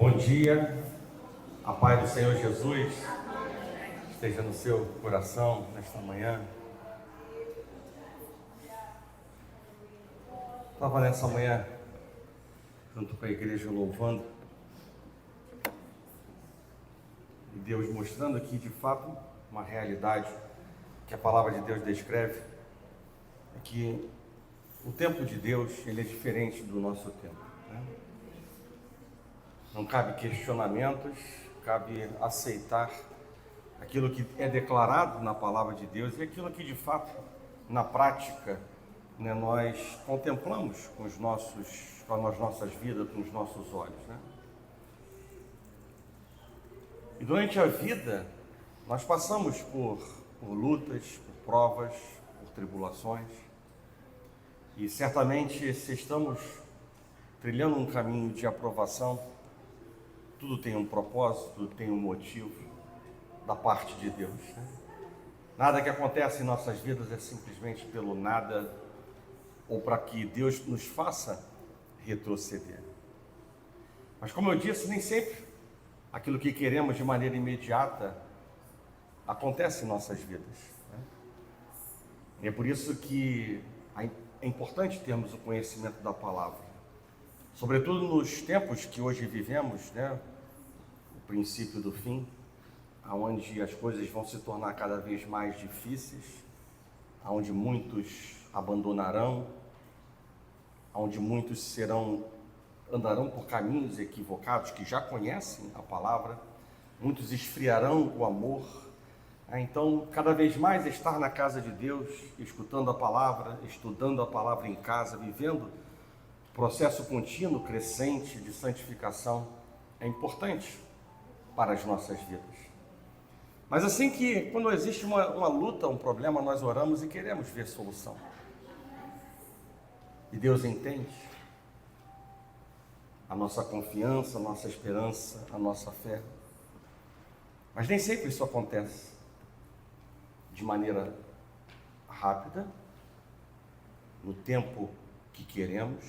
Bom dia, a paz do Senhor Jesus esteja no seu coração nesta manhã. Estava nessa manhã, junto com a igreja, louvando, e Deus mostrando aqui de fato uma realidade que a palavra de Deus descreve, é que o tempo de Deus ele é diferente do nosso tempo, né? Não cabe questionamentos, cabe aceitar aquilo que é declarado na palavra de Deus e aquilo que de fato, na prática, né, nós contemplamos com as nossas vidas, com os nossos olhos, né? E durante a vida, nós passamos por lutas, por provas, por tribulações, e certamente se estamos trilhando um caminho de aprovação, tudo tem um propósito, tudo tem um motivo da parte de Deus, né? Nada que acontece em nossas vidas é simplesmente pelo nada ou para que Deus nos faça retroceder. Mas como eu disse, nem sempre aquilo que queremos de maneira imediata acontece em nossas vidas, né? E é por isso que é importante termos o conhecimento da palavra, sobretudo nos tempos que hoje vivemos, né? O princípio do fim, onde as coisas vão se tornar cada vez mais difíceis, onde muitos abandonarão, onde muitos andarão por caminhos equivocados, que já conhecem a palavra, muitos esfriarão o amor. Então, cada vez mais estar na casa de Deus, escutando a palavra, estudando a palavra em casa, vivendo o processo contínuo, crescente de santificação, é importante para as nossas vidas. Mas assim que quando existe uma luta, um problema, nós oramos e queremos ver solução. E Deus entende a nossa confiança, a nossa esperança, a nossa fé. Mas nem sempre isso acontece de maneira rápida, no tempo que queremos,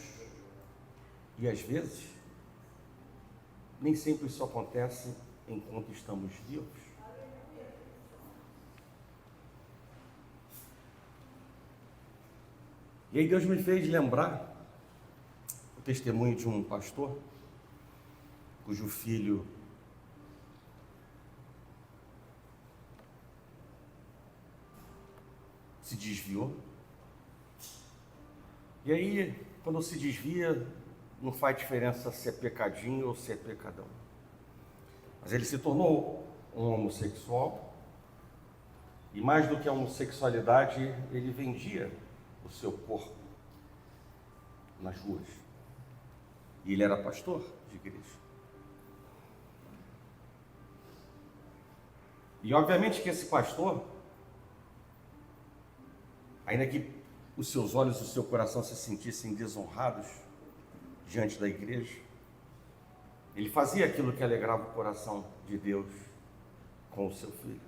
e às vezes nem sempre isso acontece enquanto estamos vivos. E aí Deus me fez lembrar o testemunho de um pastor cujo filho se desviou. E aí, quando se desvia, não faz diferença se é pecadinho ou se é pecadão. Mas ele se tornou um homossexual, e mais do que a homossexualidade, ele vendia o seu corpo nas ruas. E ele era pastor de igreja. E obviamente que esse pastor, ainda que os seus olhos e o seu coração se sentissem desonrados diante da igreja, ele fazia aquilo que alegrava o coração de Deus com o seu filho.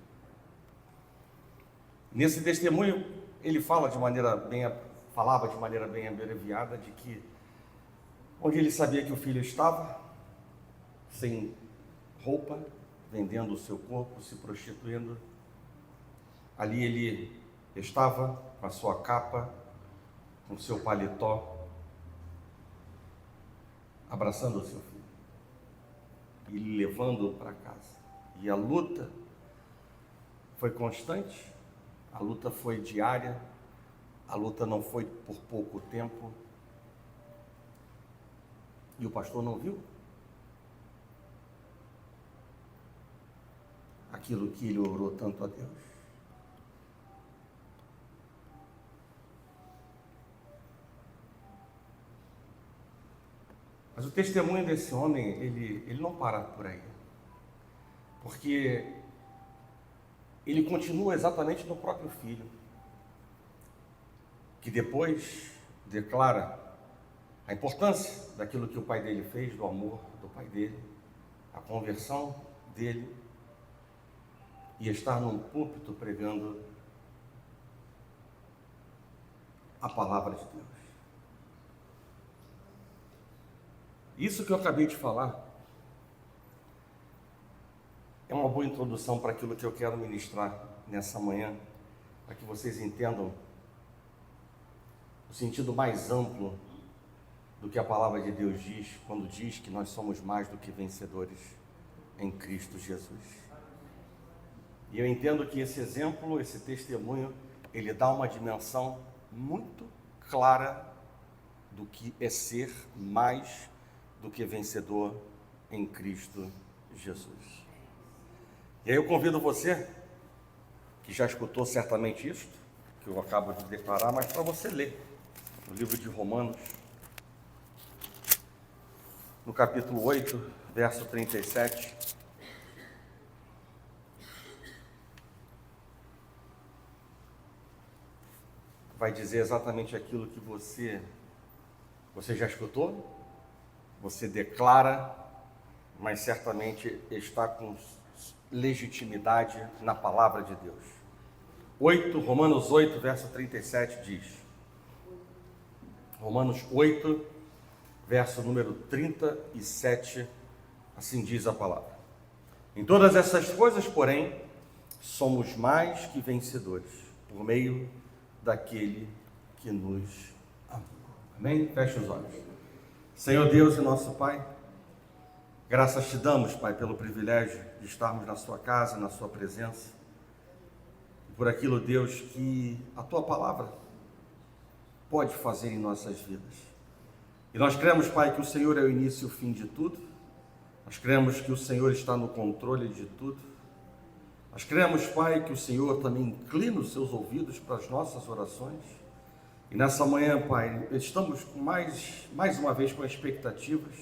Nesse testemunho, ele falava de maneira bem abreviada de que onde ele sabia que o filho estava, sem roupa, vendendo o seu corpo, se prostituindo, ali ele estava com a sua capa, com o seu paletó, abraçando o seu filho e levando-o para casa. E a luta foi constante, a luta foi diária, a luta não foi por pouco tempo. E o pastor não viu aquilo que ele orou tanto a Deus. Mas o testemunho desse homem, ele não para por aí, porque ele continua exatamente no próprio filho, que depois declara a importância daquilo que o pai dele fez, do amor do pai dele, a conversão dele, e estar num púlpito pregando a palavra de Deus. Isso que eu acabei de falar boa introdução para aquilo que eu quero ministrar nessa manhã, para que vocês entendam o sentido mais amplo do que a palavra de Deus diz, quando diz que nós somos mais do que vencedores em Cristo Jesus. E eu entendo que esse exemplo, esse testemunho, ele dá uma dimensão muito clara do que é ser mais do que vencedor em Cristo Jesus. E aí eu convido você, que já escutou certamente isto, que eu acabo de declarar, mas para você ler o livro de Romanos, no capítulo 8, verso 37. Vai dizer exatamente aquilo que você já escutou, você declara, mas certamente está com legitimidade na palavra de Deus. Romanos 8, verso 37 diz, Romanos 8, verso número 37, assim diz a palavra: em todas essas coisas, porém, somos mais que vencedores, por meio daquele que nos ama. Amém? Feche os olhos. Senhor Deus e nosso Pai, graças te damos, Pai, pelo privilégio de estarmos na sua casa, na sua presença, e por aquilo, Deus, que a tua palavra pode fazer em nossas vidas. E nós cremos, Pai, que o Senhor é o início e o fim de tudo. Nós cremos que o Senhor está no controle de tudo. Nós cremos, Pai, que o Senhor também inclina os seus ouvidos para as nossas orações. E nessa manhã, Pai, estamos mais uma vez com expectativas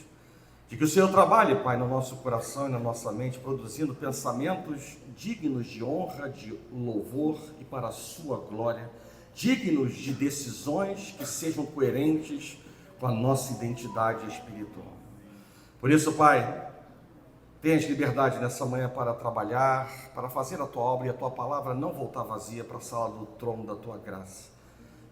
de que o Senhor trabalhe, Pai, no nosso coração e na nossa mente, produzindo pensamentos dignos de honra, de louvor e para a sua glória, dignos de decisões que sejam coerentes com a nossa identidade espiritual. Por isso, Pai, tenhas liberdade nessa manhã para trabalhar, para fazer a tua obra e a tua palavra não voltar vazia para a sala do trono da tua graça.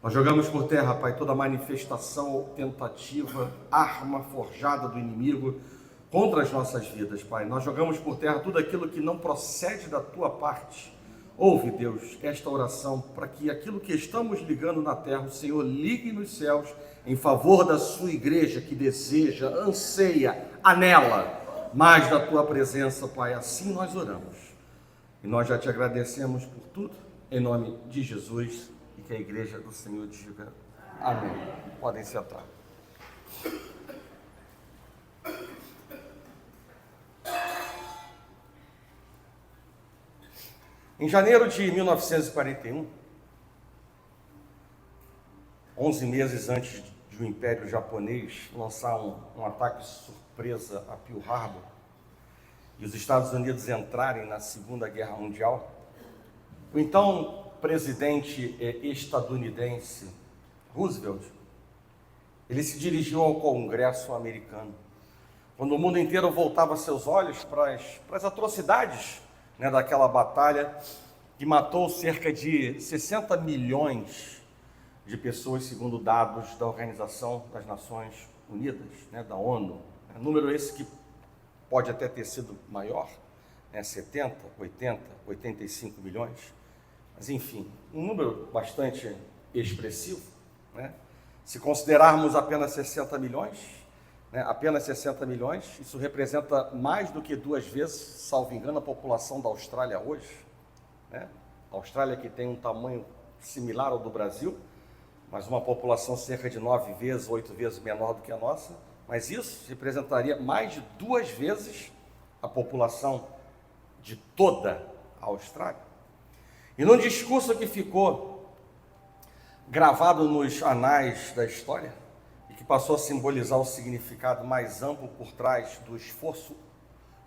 Nós jogamos por terra, Pai, toda manifestação, tentativa, arma forjada do inimigo contra as nossas vidas, Pai. Nós jogamos por terra tudo aquilo que não procede da tua parte. Ouve, Deus, esta oração para que aquilo que estamos ligando na terra, o Senhor ligue nos céus em favor da sua igreja que deseja, anseia, anela mais da tua presença, Pai. Assim nós oramos. E nós já te agradecemos por tudo, em nome de Jesus, e que a igreja do Senhor diga amém. Podem sentar. Em janeiro de 1941, 11 meses antes de o Império Japonês lançar um ataque surpresa a Pearl Harbor e os Estados Unidos entrarem na Segunda Guerra Mundial, o então presidente estadunidense Roosevelt, ele se dirigiu ao Congresso americano, quando o mundo inteiro voltava seus olhos para as atrocidades, daquela batalha que matou cerca de 60 milhões de pessoas, segundo dados da Organização das Nações Unidas, da ONU. Número esse que pode até ter sido maior, 70, 80, 85 milhões, mas enfim, um número bastante expressivo, Se considerarmos apenas 60 milhões, apenas 60 milhões, isso representa mais do que 2 vezes, salvo engano, a população da Austrália hoje, A Austrália, que tem um tamanho similar ao do Brasil, mas uma população cerca de 9 vezes, 8 vezes menor do que a nossa, mas isso representaria mais de 2 vezes a população de toda a Austrália. E num discurso que ficou gravado nos anais da história, e que passou a simbolizar o significado mais amplo por trás do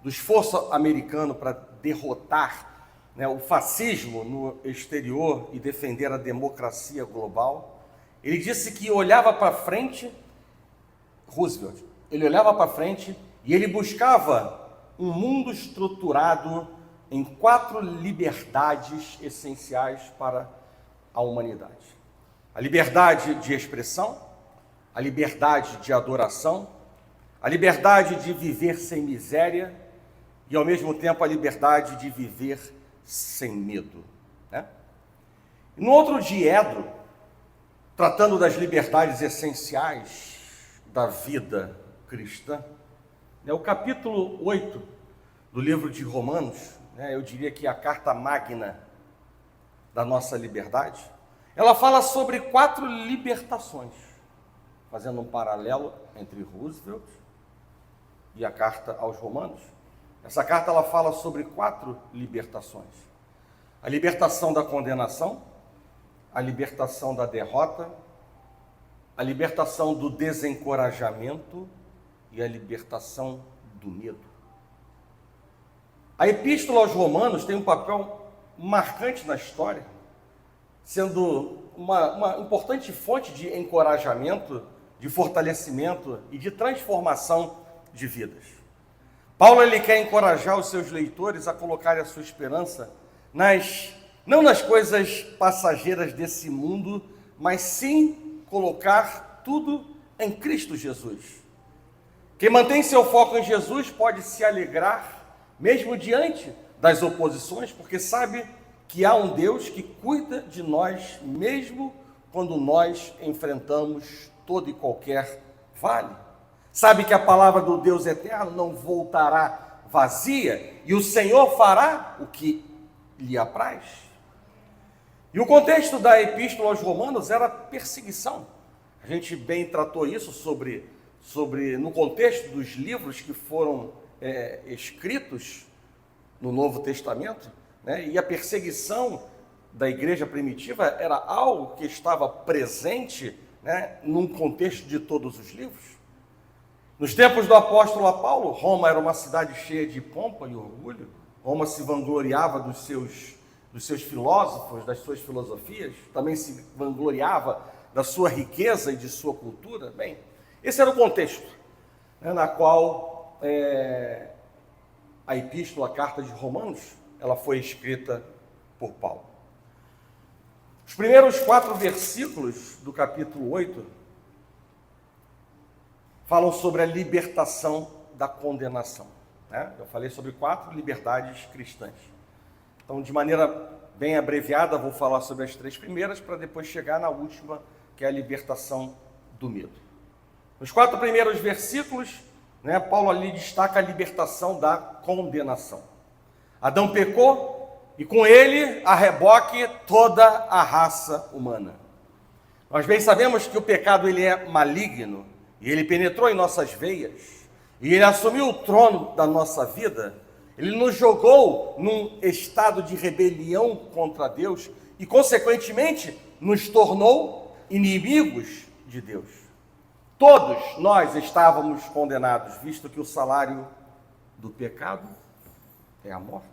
esforço americano para derrotar o fascismo no exterior e defender a democracia global, ele disse que olhava para frente, Roosevelt, ele olhava para frente e ele buscava um mundo estruturado em 4 liberdades essenciais para a humanidade: a liberdade de expressão, a liberdade de adoração, a liberdade de viver sem miséria e ao mesmo tempo a liberdade de viver sem medo, né? No outro diedro, tratando das liberdades essenciais da vida cristã, o capítulo 8 do livro de Romanos, eu diria que é a carta magna da nossa liberdade, ela fala sobre 4 libertações, fazendo um paralelo entre Roosevelt e a carta aos Romanos. Essa carta ela fala sobre 4 libertações: a libertação da condenação, a libertação da derrota, a libertação do desencorajamento e a libertação do medo. A Epístola aos Romanos tem um papel marcante na história, sendo uma importante fonte de encorajamento, de fortalecimento e de transformação de vidas. Paulo ele quer encorajar os seus leitores a colocarem a sua esperança não nas coisas passageiras desse mundo, mas sim colocar tudo em Cristo Jesus. Quem mantém seu foco em Jesus pode se alegrar, mesmo diante das oposições, porque sabe que há um Deus que cuida de nós, mesmo quando nós enfrentamos todo e qualquer vale. Sabe que a palavra do Deus eterno não voltará vazia, e o Senhor fará o que lhe apraz. E o contexto da Epístola aos Romanos era perseguição. A gente bem tratou isso no contexto dos livros que foram escritos no Novo Testamento, e a perseguição da igreja primitiva era algo que estava presente, num contexto de todos os livros. Nos tempos do apóstolo Paulo, Roma era uma cidade cheia de pompa e orgulho. Roma se vangloriava dos seus filósofos, das suas filosofias, também se vangloriava da sua riqueza e de sua cultura. Bem, esse era o contexto, na qual a epístola, a carta de Romanos, ela foi escrita por Paulo. Os primeiros 4 versículos do capítulo 8 falam sobre a libertação da condenação. Eu falei sobre 4 liberdades cristãs. Então, de maneira bem abreviada, vou falar sobre as 3 primeiras, para depois chegar na última, que é a libertação do medo. Nos 4 primeiros versículos, Paulo ali destaca a libertação da condenação. Adão pecou e com ele a reboque toda a raça humana. Nós bem sabemos que o pecado ele é maligno e ele penetrou em nossas veias e ele assumiu o trono da nossa vida. Ele nos jogou num estado de rebelião contra Deus e, consequentemente, nos tornou inimigos de Deus. Todos nós estávamos condenados, visto que o salário do pecado é a morte.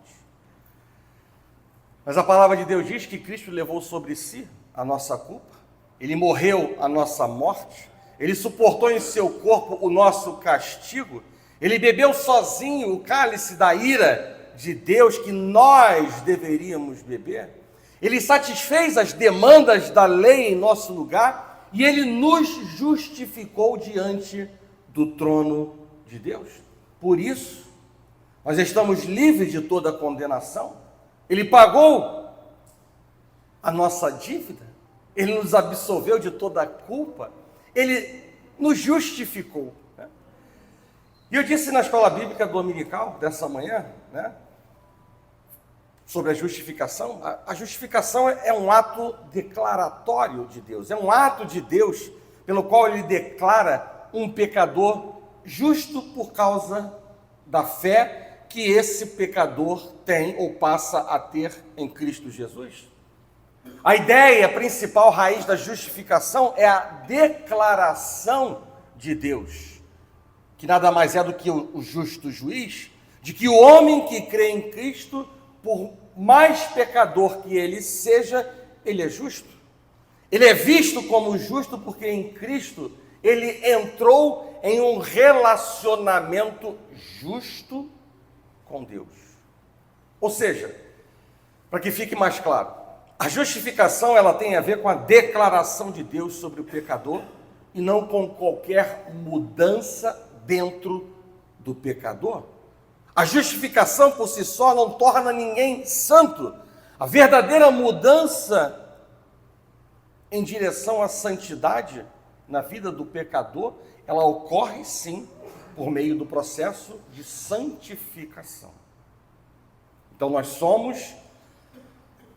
Mas a palavra de Deus diz que Cristo levou sobre si a nossa culpa, Ele morreu a nossa morte, Ele suportou em seu corpo o nosso castigo, Ele bebeu sozinho o cálice da ira de Deus que nós deveríamos beber, Ele satisfez as demandas da lei em nosso lugar e Ele nos justificou diante do trono de Deus. Por isso, nós estamos livres de toda condenação. Ele pagou a nossa dívida, Ele nos absolveu de toda a culpa, Ele nos justificou. E eu disse na escola bíblica dominical dessa manhã, sobre a justificação. A justificação é um ato declaratório de Deus, é um ato de Deus pelo qual Ele declara um pecador justo por causa da fé que esse pecador tem ou passa a ter em Cristo Jesus. A ideia principal, raiz da justificação é a declaração de Deus, que nada mais é do que o justo juiz, de que o homem que crê em Cristo, por mais pecador que ele seja, ele é justo. Ele é visto como justo porque em Cristo ele entrou em um relacionamento justo com Deus. Ou seja, para que fique mais claro, a justificação ela tem a ver com a declaração de Deus sobre o pecador e não com qualquer mudança dentro do pecador. A justificação por si só não torna ninguém santo. A verdadeira mudança em direção à santidade na vida do pecador, ela ocorre sim por meio do processo de santificação. Então nós somos,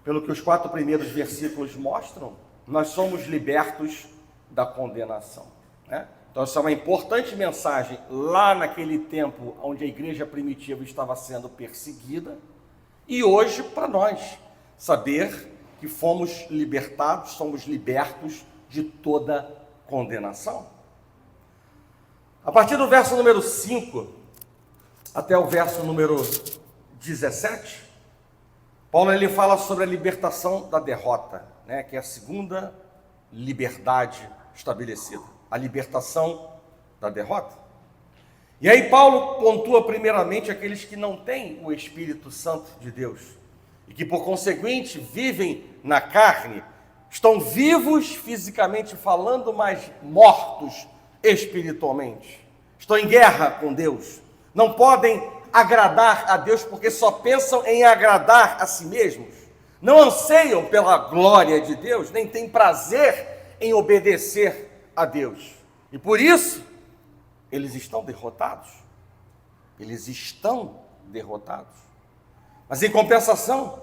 pelo que os 4 primeiros versículos mostram, nós somos libertos da condenação, né? Então essa é uma importante mensagem lá naquele tempo onde a igreja primitiva estava sendo perseguida, e hoje para nós saber que fomos libertados, somos libertos de toda condenação. A partir do verso número 5 até o verso número 17, Paulo ele fala sobre a libertação da derrota, né, que é a segunda liberdade estabelecida, a libertação da derrota. E aí Paulo pontua primeiramente aqueles que não têm o Espírito Santo de Deus e que por conseguinte vivem na carne, estão vivos fisicamente falando, mas mortos espiritualmente. Estão em guerra com Deus, não podem agradar a Deus porque só pensam em agradar a si mesmos, não anseiam pela glória de Deus, nem têm prazer em obedecer a Deus. E por isso, eles estão derrotados. Eles estão derrotados. Mas em compensação,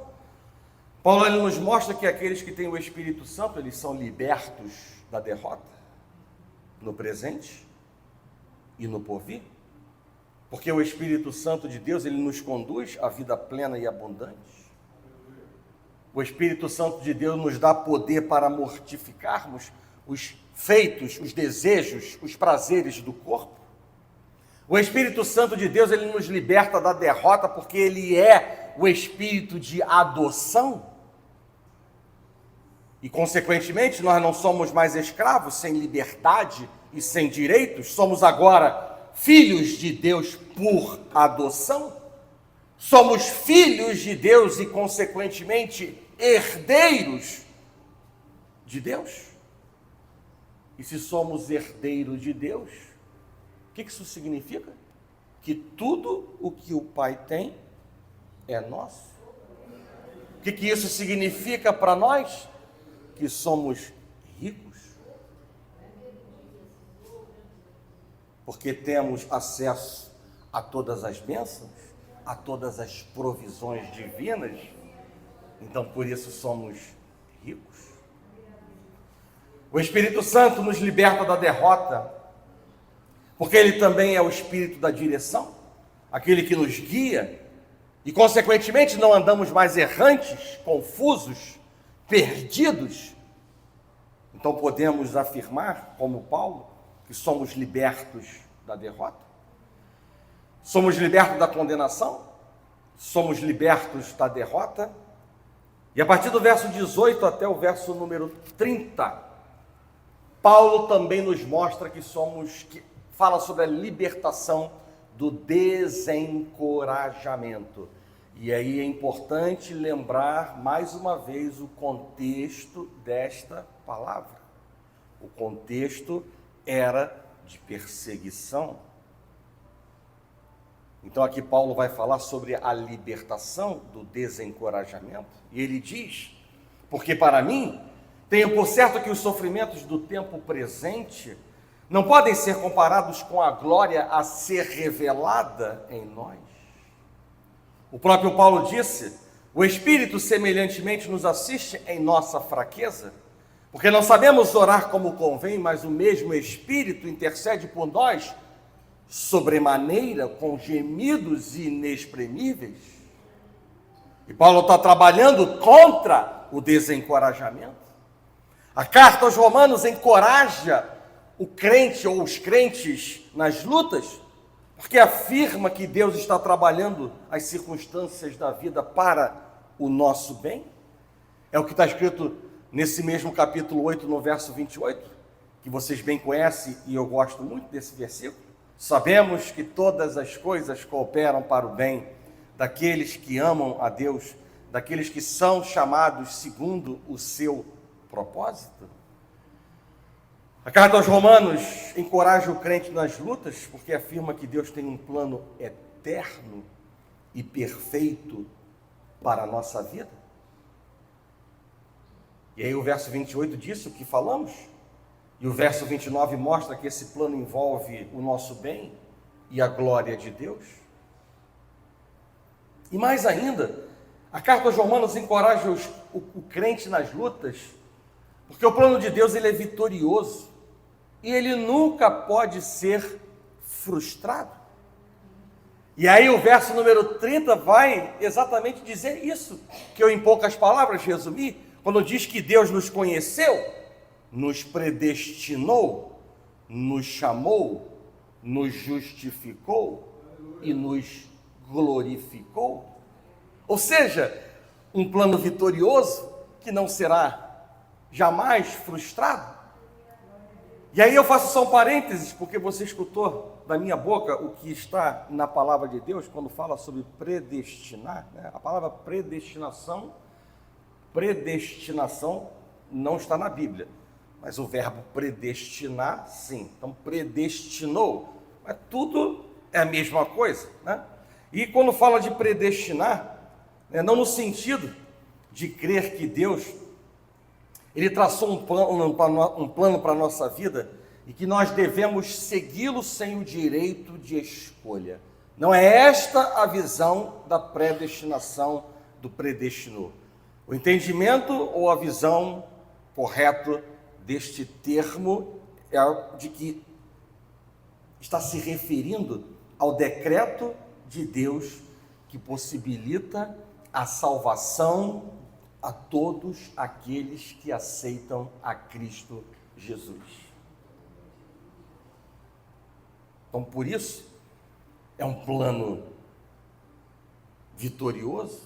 Paulo ele nos mostra que aqueles que têm o Espírito Santo, eles são libertos da derrota, no presente e no porvir. Porque o Espírito Santo de Deus, ele nos conduz à vida plena e abundante. O Espírito Santo de Deus nos dá poder para mortificarmos os feitos, os desejos, os prazeres do corpo. O Espírito Santo de Deus, ele nos liberta da derrota porque ele é o Espírito de adoção. E, consequentemente, nós não somos mais escravos, sem liberdade e sem direitos. Somos agora filhos de Deus por adoção. Somos filhos de Deus e, consequentemente, herdeiros de Deus. E se somos herdeiros de Deus, o que isso significa? Que tudo o que o Pai tem é nosso. O que isso significa para nós? Que somos ricos. Porque temos acesso a todas as bênçãos, a todas as provisões divinas. Então, por isso somos ricos. O Espírito Santo nos liberta da derrota, porque ele também é o Espírito da direção, aquele que nos guia, e consequentemente não andamos mais errantes, confusos, perdidos. Então podemos afirmar, como Paulo, que somos libertos da derrota, somos libertos da condenação, somos libertos da derrota. E a partir do verso 18 até o verso número 30, Paulo também nos mostra que fala sobre a libertação do desencorajamento. E aí é importante lembrar mais uma vez o contexto desta palavra. O contexto era de perseguição. Então aqui Paulo vai falar sobre a libertação do desencorajamento. E ele diz: porque para mim, tenho por certo que os sofrimentos do tempo presente não podem ser comparados com a glória a ser revelada em nós. O próprio Paulo disse: o Espírito semelhantemente nos assiste em nossa fraqueza, porque não sabemos orar como convém, mas o mesmo Espírito intercede por nós sobremaneira com gemidos inexprimíveis. E Paulo está trabalhando contra o desencorajamento. A carta aos Romanos encoraja o crente ou os crentes nas lutas, porque afirma que Deus está trabalhando as circunstâncias da vida para o nosso bem. É o que está escrito nesse mesmo capítulo 8, no verso 28, que vocês bem conhecem e eu gosto muito desse versículo. Sabemos que todas as coisas cooperam para o bem daqueles que amam a Deus, daqueles que são chamados segundo o seu propósito. A carta aos Romanos encoraja o crente nas lutas, porque afirma que Deus tem um plano eterno e perfeito para a nossa vida? E aí o verso 28 diz o que falamos, e o verso 29 mostra que esse plano envolve o nosso bem e a glória de Deus. E mais ainda, a carta aos Romanos encoraja o crente nas lutas, porque o plano de Deus ele é vitorioso e ele nunca pode ser frustrado. E aí o verso número 30 vai exatamente dizer isso, que eu em poucas palavras resumi, quando diz que Deus nos conheceu, nos predestinou, nos chamou, nos justificou e nos glorificou. Ou seja, um plano vitorioso que não será jamais frustrado. E aí eu faço só um parênteses, porque você escutou da minha boca o que está na palavra de Deus, quando fala sobre predestinar, né? A palavra predestinação não está na Bíblia, mas o verbo predestinar, sim. Então, predestinou, mas tudo é a mesma coisa, né? E quando fala de predestinar, não no sentido de crer que Deus, Ele traçou um plano para a nossa vida e que nós devemos segui-lo sem o direito de escolha. Não é esta a visão da predestinação, do predestinou. O entendimento ou a visão correta deste termo é de que está se referindo ao decreto de Deus que possibilita a salvação a todos aqueles que aceitam a Cristo Jesus. Então, por isso, é um plano vitorioso,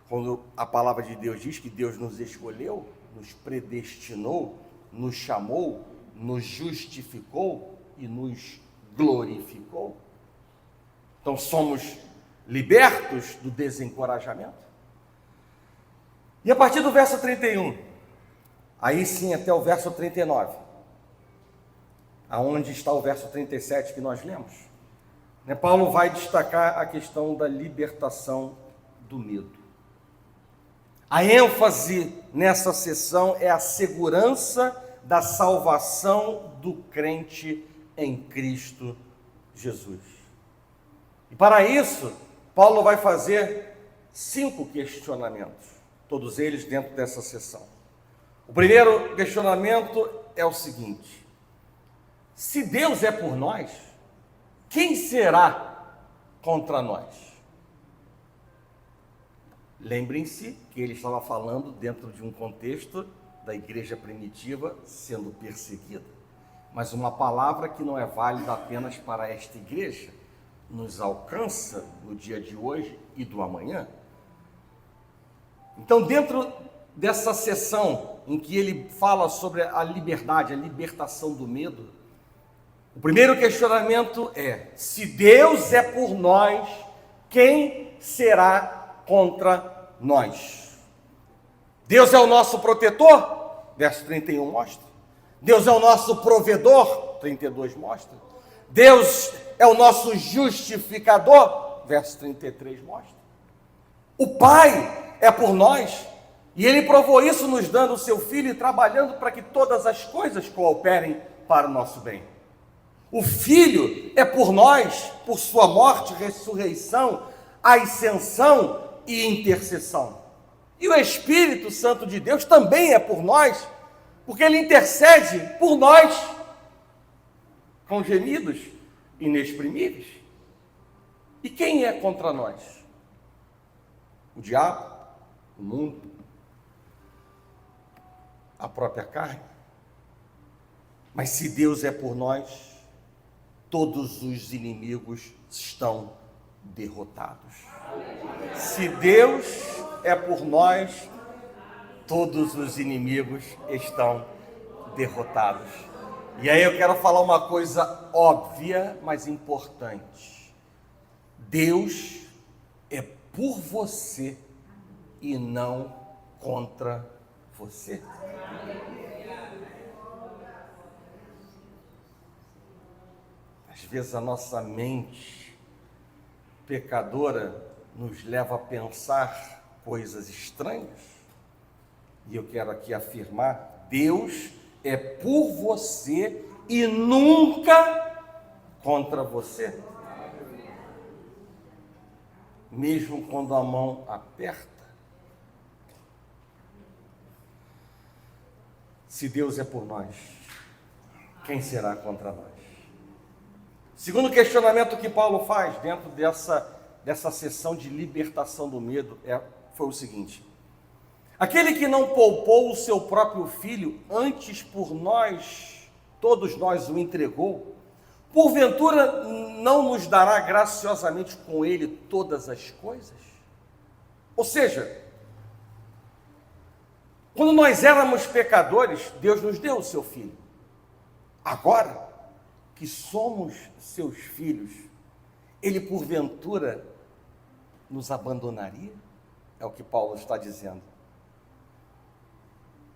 quando a palavra de Deus diz que Deus nos escolheu, nos predestinou, nos chamou, nos justificou e nos glorificou. Então, somos libertos do desencorajamento. E a partir do verso 31, aí sim até o verso 39, aonde está o verso 37 que nós lemos, Paulo vai destacar a questão da libertação do medo. A ênfase nessa sessão é a segurança da salvação do crente em Cristo Jesus. E para isso, Paulo vai fazer 5 questionamentos, todos eles dentro dessa sessão. O primeiro questionamento é o seguinte: se Deus é por nós, quem será contra nós? Lembrem-se que ele estava falando dentro de um contexto da igreja primitiva sendo perseguida, mas uma palavra que não é válida apenas para esta igreja, nos alcança no dia de hoje e do amanhã. Então, dentro dessa sessão em que ele fala sobre a liberdade, a libertação do medo, o primeiro questionamento é: se Deus é por nós, quem será contra nós? Deus é o nosso protetor, verso 31 mostra. Deus é o nosso provedor, 32 mostra. Deus é o nosso justificador, verso 33 mostra. O Pai é por nós, e Ele provou isso nos dando o seu Filho e trabalhando para que todas as coisas cooperem para o nosso bem. O Filho é por nós, por sua morte, ressurreição, ascensão e intercessão. E o Espírito Santo de Deus também é por nós, porque Ele intercede por nós, com gemidos inexprimíveis. E quem é contra nós? O diabo, o mundo, a própria carne. Mas se Deus é por nós, todos os inimigos estão derrotados. Se Deus é por nós, todos os inimigos estão derrotados. E aí eu quero falar uma coisa óbvia, mas importante. Deus é por você e não contra você. Às vezes a nossa mente pecadora nos leva a pensar coisas estranhas. E eu quero aqui afirmar: Deus é por você e nunca contra você. Mesmo quando a mão aperta. Se Deus é por nós, quem será contra nós? Segundo questionamento que Paulo faz dentro dessa sessão de libertação do medo foi o seguinte: aquele que não poupou o seu próprio filho, antes por nós, todos nós o entregou, porventura não nos dará graciosamente com ele todas as coisas? Ou seja, quando nós éramos pecadores, Deus nos deu o seu filho. Agora que somos seus filhos, ele porventura nos abandonaria? É o que Paulo está dizendo.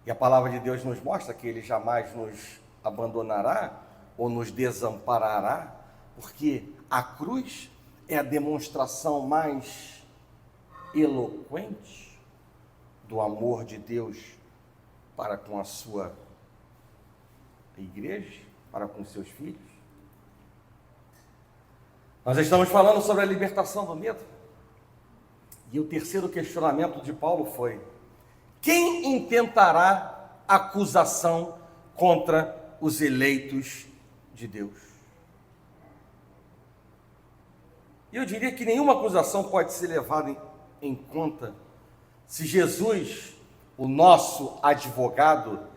E a palavra de Deus nos mostra que ele jamais nos abandonará ou nos desamparará, porque a cruz é a demonstração mais eloquente do amor de Deus para com a sua igreja, para com seus filhos. Nós estamos falando sobre a libertação do medo. E o terceiro questionamento de Paulo foi: quem intentará acusação contra os eleitos de Deus? E eu diria que nenhuma acusação pode ser levada em conta se Jesus, o nosso advogado,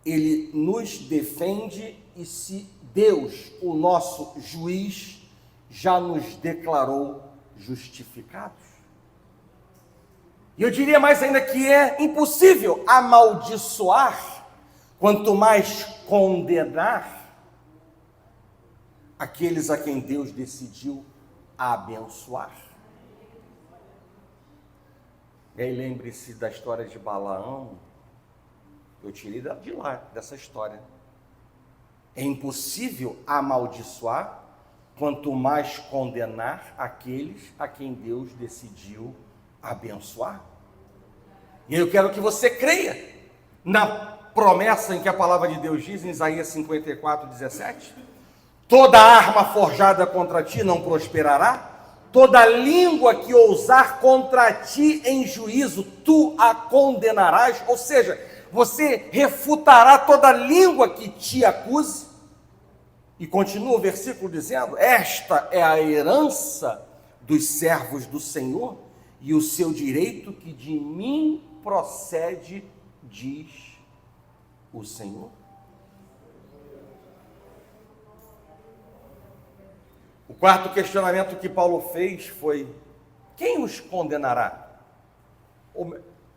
ele nos defende, e se Deus, o nosso juiz, já nos declarou justificados. E eu diria mais ainda que é impossível amaldiçoar, quanto mais condenar aqueles a quem Deus decidiu abençoar. E aí lembre-se da história de Balaão. Eu tirei de lá, dessa história. É impossível amaldiçoar, quanto mais condenar aqueles a quem Deus decidiu abençoar. E eu quero que você creia na promessa em que a palavra de Deus diz em Isaías 54:17: toda arma forjada contra ti não prosperará, toda língua que ousar contra ti em juízo, tu a condenarás. Ou seja, você refutará toda língua que te acuse. E continua o versículo dizendo: esta é a herança dos servos do Senhor, e o seu direito que de mim procede, diz o Senhor. O quarto questionamento que Paulo fez foi: quem os condenará?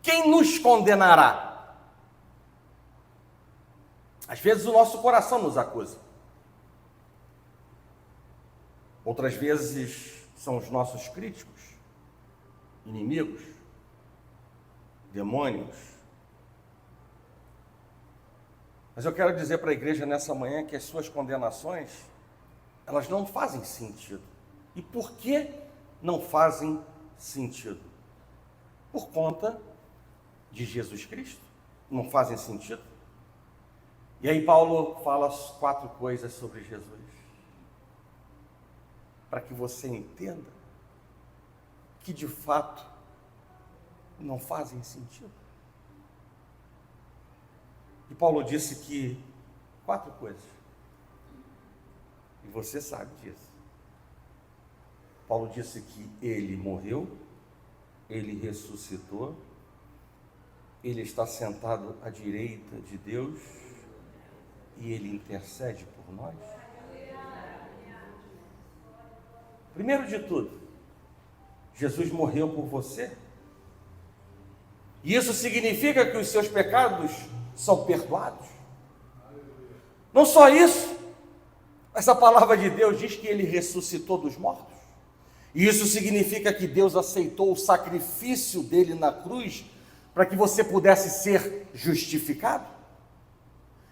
Quem nos condenará? Às vezes o nosso coração nos acusa. Outras vezes são os nossos críticos, inimigos, demônios. Mas eu quero dizer para a igreja nessa manhã que as suas condenações, elas não fazem sentido. E por que não fazem sentido? Por conta de Jesus Cristo. Não fazem sentido. E aí Paulo fala 4 coisas sobre Jesus, para que você entenda que de fato não fazem sentido. E Paulo disse que 4 coisas. E você sabe disso. Paulo disse que ele morreu, ele ressuscitou, ele está sentado à direita de Deus e ele intercede por nós. Primeiro de tudo, Jesus morreu por você. E isso significa que os seus pecados são perdoados. Não só isso, mas a palavra de Deus diz que ele ressuscitou dos mortos. E isso significa que Deus aceitou o sacrifício dele na cruz para que você pudesse ser justificado.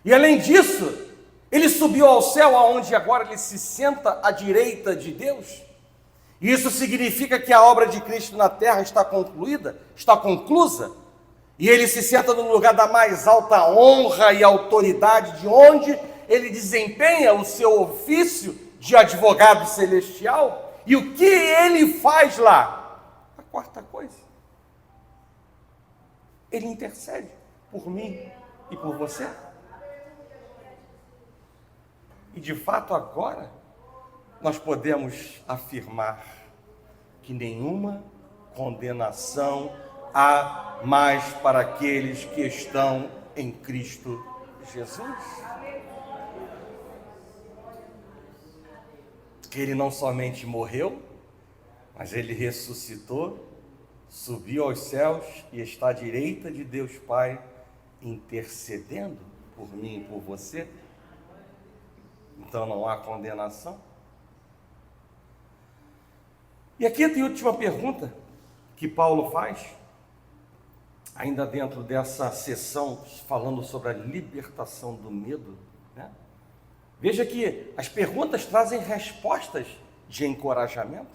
E além disso, ele subiu ao céu, aonde agora ele se senta à direita de Deus. Isso significa que a obra de Cristo na terra está concluída, está conclusa, e ele se senta no lugar da mais alta honra e autoridade, de onde ele desempenha o seu ofício de advogado celestial. E o que ele faz lá? A quarta coisa: ele intercede por mim e por você. E de fato agora nós podemos afirmar que nenhuma condenação há mais para aqueles que estão em Cristo Jesus. Que ele não somente morreu, mas ele ressuscitou, subiu aos céus e está à direita de Deus Pai, intercedendo por mim e por você. Então não há condenação. E aqui tem a última pergunta que Paulo faz, ainda dentro dessa sessão falando sobre a libertação do medo, né? Veja que as perguntas trazem respostas de encorajamento.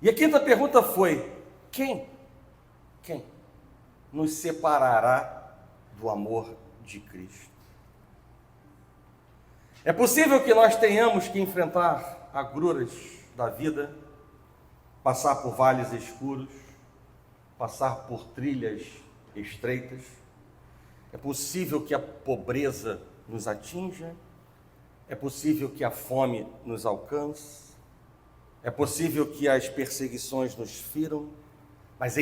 E a quinta pergunta foi: quem nos separará do amor de Cristo? É possível que nós tenhamos que enfrentar agruras da vida, passar por vales escuros, passar por trilhas estreitas. É possível que a pobreza nos atinja, é possível que a fome nos alcance, é possível que as perseguições nos firam, mas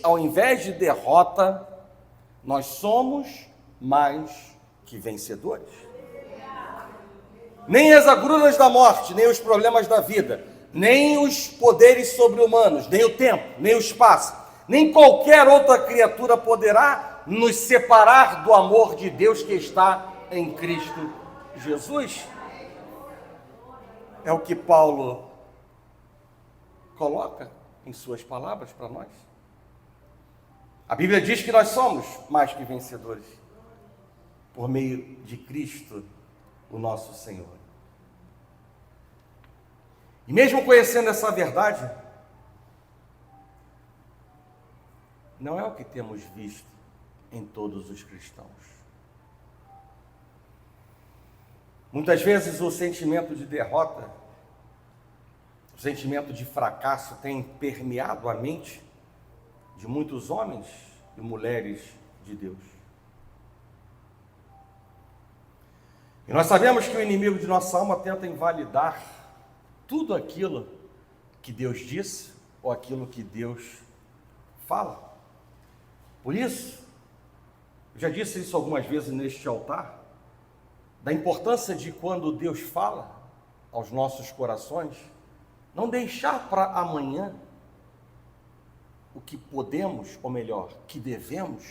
ao invés de derrota, nós somos mais que vencedores. Nem as agruras da morte, nem os problemas da vida, nem os poderes sobre-humanos, nem o tempo, nem o espaço, nem qualquer outra criatura poderá nos separar do amor de Deus que está em Cristo Jesus. É o que Paulo coloca em suas palavras para nós. A Bíblia diz que nós somos mais que vencedores por meio de Cristo, o nosso Senhor. E mesmo conhecendo essa verdade, não é o que temos visto em todos os cristãos. Muitas vezes o sentimento de derrota, o sentimento de fracasso tem permeado a mente de muitos homens e mulheres de Deus. E nós sabemos que o inimigo de nossa alma tenta invalidar tudo aquilo que Deus disse ou aquilo que Deus fala. Por isso, eu já disse isso algumas vezes neste altar, da importância de quando Deus fala aos nossos corações, não deixar para amanhã o que podemos, ou melhor, que devemos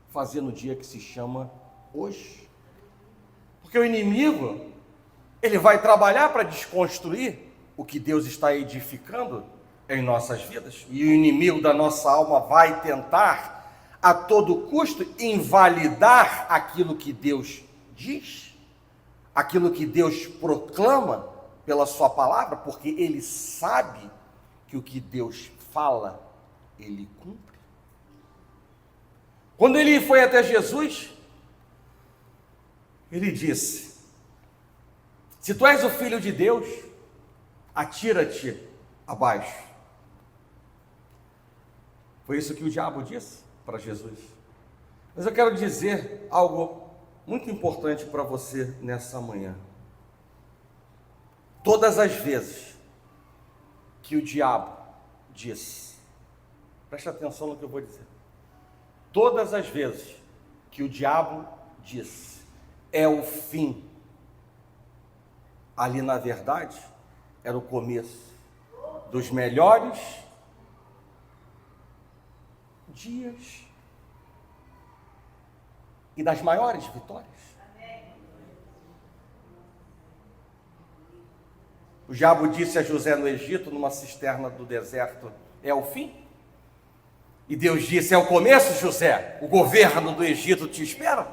fazer no dia que se chama hoje. Porque o inimigo, ele vai trabalhar para desconstruir o que Deus está edificando em nossas vidas. E o inimigo da nossa alma vai tentar, a todo custo, invalidar aquilo que Deus diz, aquilo que Deus proclama pela sua palavra, porque ele sabe que o que Deus fala, ele cumpre. Quando ele foi até Jesus, ele disse: se tu és o Filho de Deus, atira-te abaixo. Foi isso que o diabo disse para Jesus. Mas eu quero dizer algo muito importante para você nessa manhã. Todas as vezes que o diabo diz, preste atenção no que eu vou dizer, todas as vezes que o diabo diz, é o fim, ali na verdade, era o começo dos melhores dias e das maiores vitórias. O diabo disse a José no Egito, numa cisterna do deserto, é o fim. E Deus disse, é o começo, José, o governo do Egito te espera.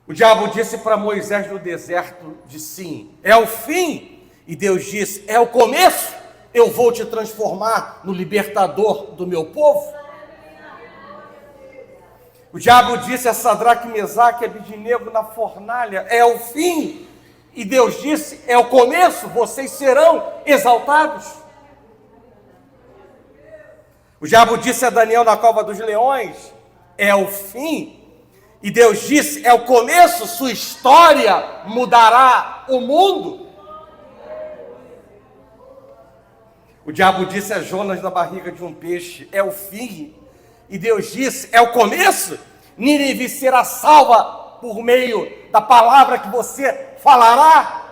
O diabo disse para Moisés no deserto de Sim, é o fim. E Deus disse, é o começo. Eu vou te transformar no libertador do meu povo. O diabo disse a Sadraque, Mesaque e Abednego na fornalha, é o fim. E Deus disse, é o começo, vocês serão exaltados. O diabo disse a Daniel na cova dos leões, é o fim. E Deus disse, é o começo, sua história mudará o mundo. O diabo disse a Jonas na barriga de um peixe, é o fim. E Deus disse, é o começo. Nínive será salva por meio da palavra que você falará.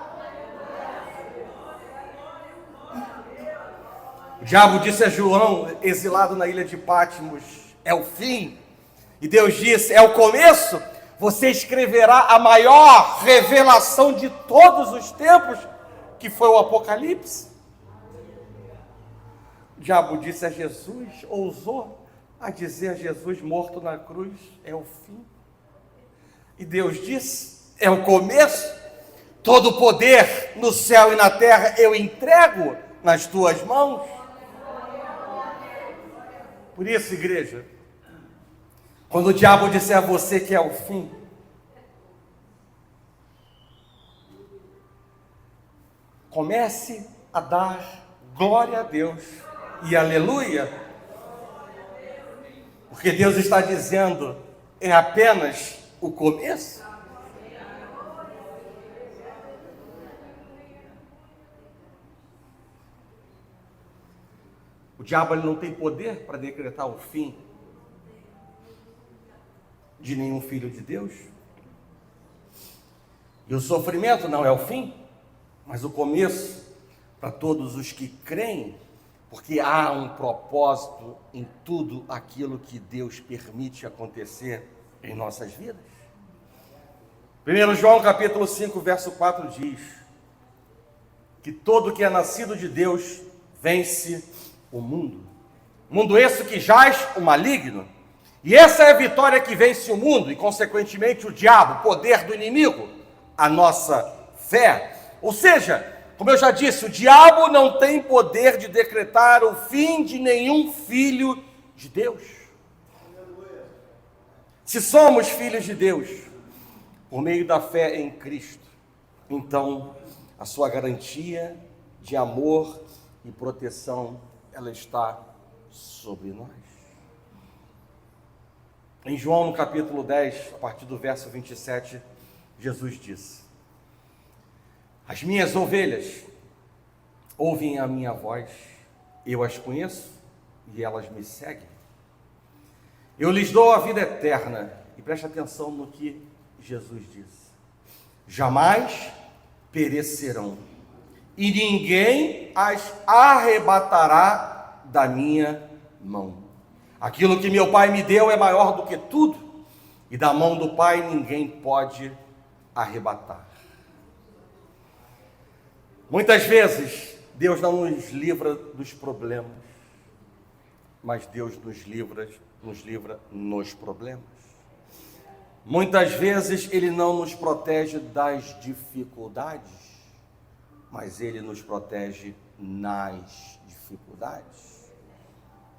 O diabo disse a João, exilado na ilha de Patmos, é o fim. E Deus disse, é o começo, você escreverá a maior revelação de todos os tempos, que foi o Apocalipse. O diabo disse a Jesus, ousou a dizer a Jesus morto na cruz, é o fim. E Deus disse, é o começo, todo o poder no céu e na terra eu entrego nas tuas mãos. Por isso, igreja, quando o diabo disser a você que é o fim, comece a dar glória a Deus e aleluia, porque Deus está dizendo, é apenas o começo. O diabo ele não tem poder para decretar o fim de nenhum filho de Deus. E o sofrimento não é o fim, mas o começo para todos os que creem, porque há um propósito em tudo aquilo que Deus permite acontecer em nossas vidas. 1 João capítulo 5, verso 4 diz que todo que é nascido de Deus vence o mundo. Mundo esse que jaz o maligno. E essa é a vitória que vence o mundo e, consequentemente, o diabo, o poder do inimigo, a nossa fé. Ou seja, como eu já disse, o diabo não tem poder de decretar o fim de nenhum filho de Deus. Se somos filhos de Deus, por meio da fé em Cristo, então a sua garantia de amor e proteção, ela está sobre nós. Em João, no capítulo 10, a partir do verso 27, Jesus disse: as minhas ovelhas ouvem a minha voz, eu as conheço e elas me seguem. Eu lhes dou a vida eterna. E preste atenção no que Jesus disse: jamais perecerão, e ninguém as arrebatará da minha mão. Aquilo que meu Pai me deu é maior do que tudo, e da mão do Pai ninguém pode arrebatar. Muitas vezes Deus não nos livra dos problemas, mas Deus nos livra nos problemas. Muitas vezes Ele não nos protege das dificuldades, mas Ele nos protege nas dificuldades.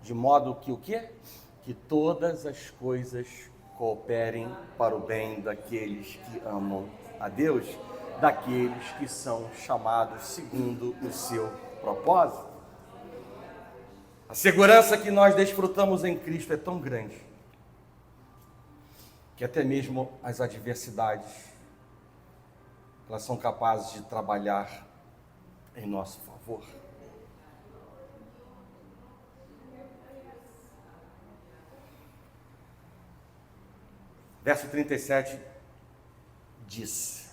De modo que o quê? Que todas as coisas cooperem para o bem daqueles que amam a Deus, daqueles que são chamados segundo o seu propósito. A segurança que nós desfrutamos em Cristo é tão grande, que até mesmo as adversidades, elas são capazes de trabalhar em nosso favor. Verso 37 diz: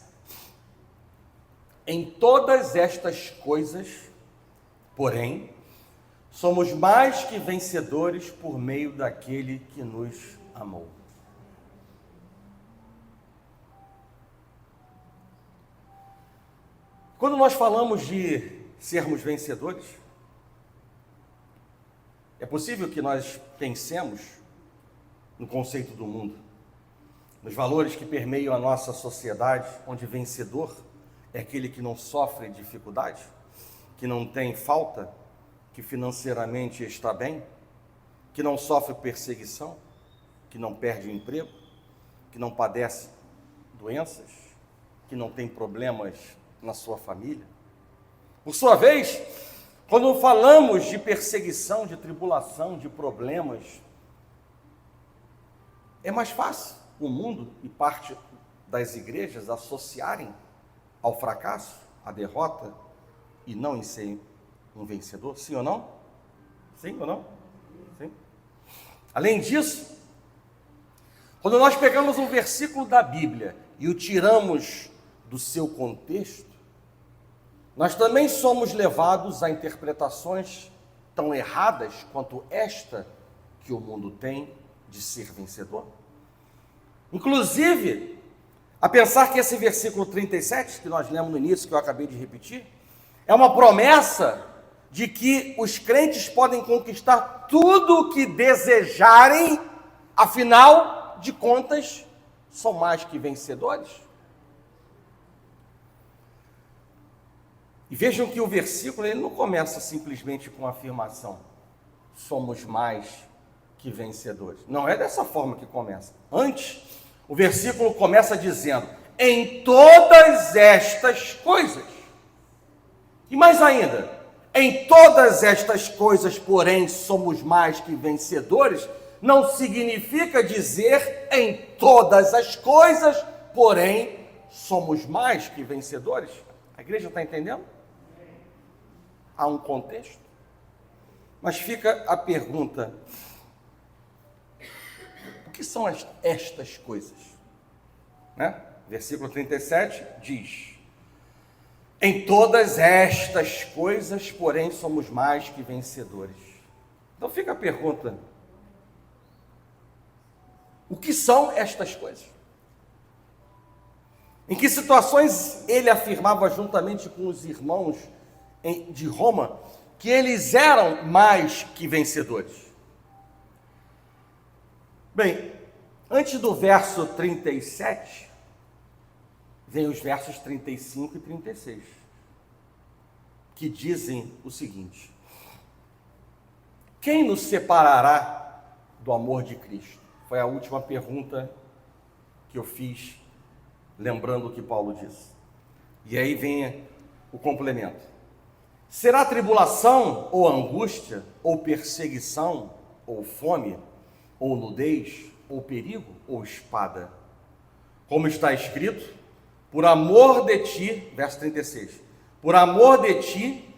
em todas estas coisas, porém, somos mais que vencedores por meio daquele que nos amou. Quando nós falamos de sermos vencedores, é possível que nós pensemos no conceito do mundo. nos valores que permeiam a nossa sociedade, onde vencedor é aquele que não sofre dificuldade, que não tem falta, que financeiramente está bem, que não sofre perseguição, que não perde o emprego, que não padece doenças, que não tem problemas na sua família. Por sua vez, quando falamos de perseguição, de tribulação, de problemas, é mais fácil o mundo e parte das igrejas associarem ao fracasso, à derrota, e não em ser um vencedor, sim ou não? Sim ou não? Sim. Além disso, quando nós pegamos um versículo da Bíblia e o tiramos do seu contexto, nós também somos levados a interpretações tão erradas quanto esta que o mundo tem de ser vencedor. Inclusive, a pensar que esse versículo 37, que nós lemos no início, que eu acabei de repetir, é uma promessa de que os crentes podem conquistar tudo o que desejarem, afinal de contas, são mais que vencedores. E vejam que o versículo ele não começa simplesmente com a afirmação, somos mais que vencedores. Não é dessa forma que começa. Antes, o versículo começa dizendo, em todas estas coisas. E mais ainda, em todas estas coisas, porém, somos mais que vencedores, não significa dizer em todas as coisas, porém, somos mais que vencedores. A igreja está entendendo? Há um contexto. Mas fica a pergunta, o que são estas coisas? Né? Versículo 37 diz, em todas estas coisas, porém, somos mais que vencedores. Então fica a pergunta, o que são estas coisas? Em que situações ele afirmava juntamente com os irmãos de Roma que eles eram mais que vencedores? Bem, antes do verso 37, vem os versos 35 e 36, que dizem o seguinte, quem nos separará do amor de Cristo? Foi a última pergunta que eu fiz, lembrando o que Paulo disse. E aí vem o complemento. Será tribulação, ou angústia, ou perseguição, ou fome, ou nudez, ou perigo, ou espada? Como está escrito, por amor de ti, verso 36, por amor de ti,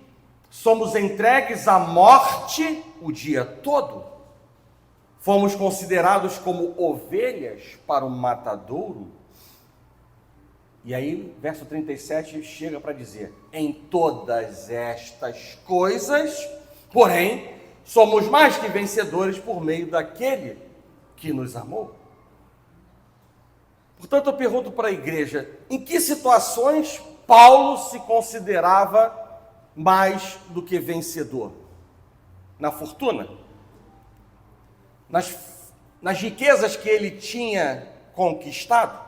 somos entregues à morte o dia todo. Fomos considerados como ovelhas para o matadouro. E aí, verso 37 chega para dizer, em todas estas coisas, porém, somos mais que vencedores por meio daquele que nos amou. Portanto, eu pergunto para a igreja, em que situações Paulo se considerava mais do que vencedor? Na fortuna? Nas riquezas que ele tinha conquistado?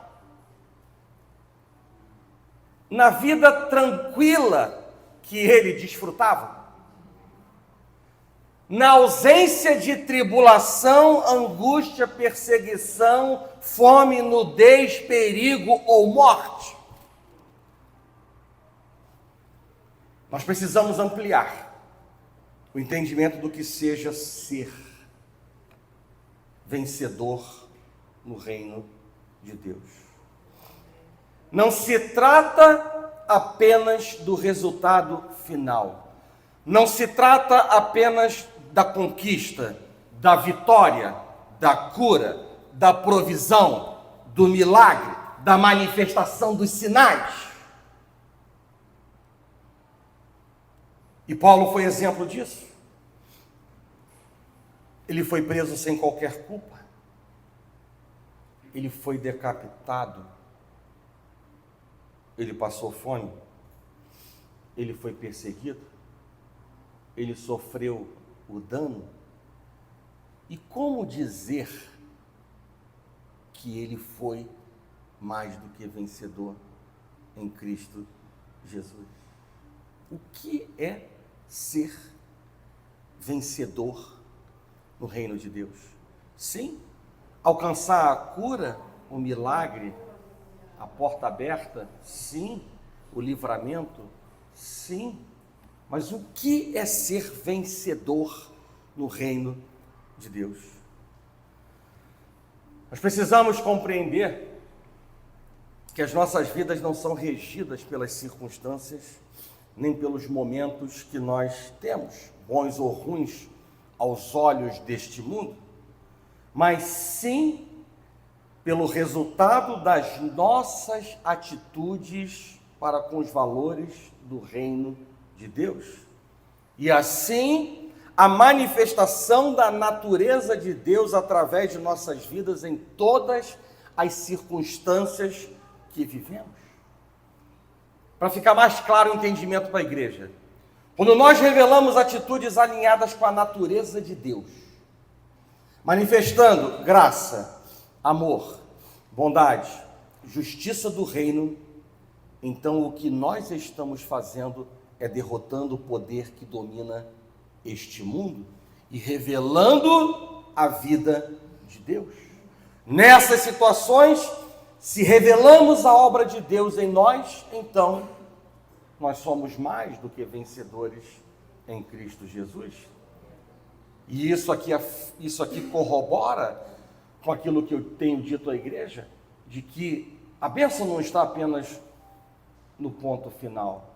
Na vida tranquila que ele desfrutava? Na ausência de tribulação, angústia, perseguição, fome, nudez, perigo ou morte? Nós precisamos ampliar o entendimento do que seja ser vencedor no reino de Deus. Não se trata apenas do resultado final. Não se trata apenas da conquista, da vitória, da cura, da provisão, do milagre, da manifestação dos sinais. E Paulo foi exemplo disso. Ele foi preso sem qualquer culpa. Ele foi decapitado. Ele passou fome. Ele foi perseguido. Ele sofreu o dano. E como dizer que ele foi mais do que vencedor em Cristo Jesus. O que é ser vencedor no reino de Deus? Sim, alcançar a cura, o milagre, a porta aberta, sim, o livramento, sim, mas o que é ser vencedor no reino de Deus? Nós precisamos compreender que as nossas vidas não são regidas pelas circunstâncias, nem pelos momentos que nós temos, bons ou ruins aos olhos deste mundo, mas sim pelo resultado das nossas atitudes para com os valores do reino de Deus. E assim, a manifestação da natureza de Deus através de nossas vidas em todas as circunstâncias que vivemos. Para ficar mais claro o entendimento para a igreja, quando nós revelamos atitudes alinhadas com a natureza de Deus, manifestando graça, amor, bondade, justiça do reino, então o que nós estamos fazendo é derrotando o poder que domina este mundo e revelando a vida de Deus. Nessas situações, se revelamos a obra de Deus em nós, então nós somos mais do que vencedores em Cristo Jesus. E isso aqui corrobora com aquilo que eu tenho dito à igreja, de que a bênção não está apenas no ponto final.